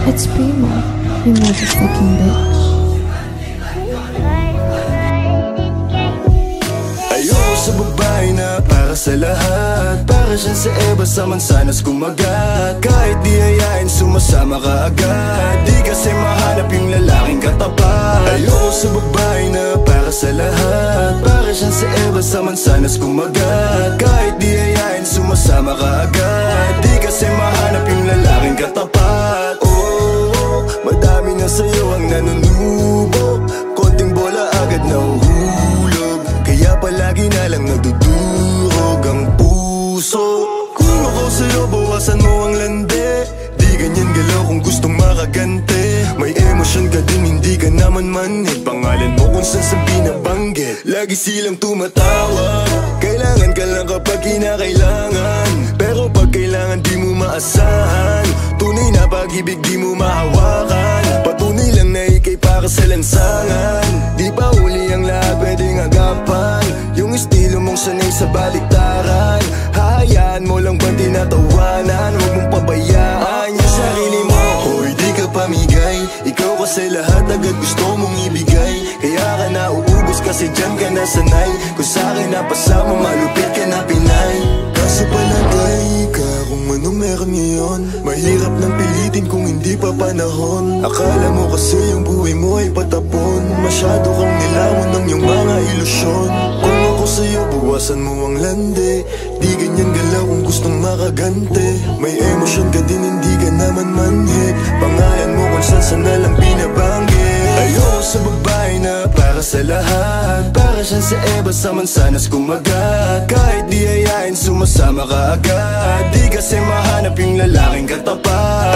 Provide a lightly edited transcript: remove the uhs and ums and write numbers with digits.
It's Primo, you motherfucking bitch. Ayoko sa babae na para sa lahat. Para siyang sa Eva sa mansanas kumagat. Kahit di hayain sumasama ka agad. Di kasi mahanap yung lalaking katapat. Ayoko sa babae na para sa lahat. Para siyang sa Eva sa mansanas kumagat. Kahit di hayain sumasama ka agad. Di kasi mahanap yung lalaking katapat. Oh, madami na sa'yo ang nanunubo. Konting bola agad nahuhulog. Kaya palagi na lang nadudurog ang puso. Kung ako sa'yo, bawasan mo ang lande. Di ganyan galaw kung gustong makagante. May emosyon ka din, hindi ka naman manhid. Pangalan mo kung saan sa binabanggit. Lagi silang tumatawag. Kailangan ka lang kapag kinakailangan. Pero pag kailangan di mo maasahan. Tunay na pag-ibig di mo mahawakan. Patunay lang na ikay para sa lansangan. Di pa uli ang lahat pwedeng agapan. Yung estilo mong sanay sa baliktaran. Hahayaan mo lang bang tinatawanan? Huwag mong pabayaan yung sarili mo. Hoy, di ka pamigay. Ikaw kasi lahat agad gusto mong ibigay. Kaya ka nauubos kasi dyan ka nasanay. Kung sa'kin napasama malupit ka na Pinay. Kaso palagay ka kung ano meron ngayon. Mahirap nang pilitin kung hindi pa panahon. Akala mo kasi yung buhay mo ay patapon. Masyado kang nilawan ng iyong mga ilusyon. Kung ako sa'yo, bawasan mo ang lande. Di ganyan galaw kung gustong makagante. May emosyon ka din, hindi ka naman manhid. Pangalan mo kung saan na lang binabanggit. Ayoko sa babae na para sa lahat. Para siyang sa Eva sa mansanas kumagat. Kahit di hayain sumasama ka agad. Di kasi mahanap yung lalaking katapat.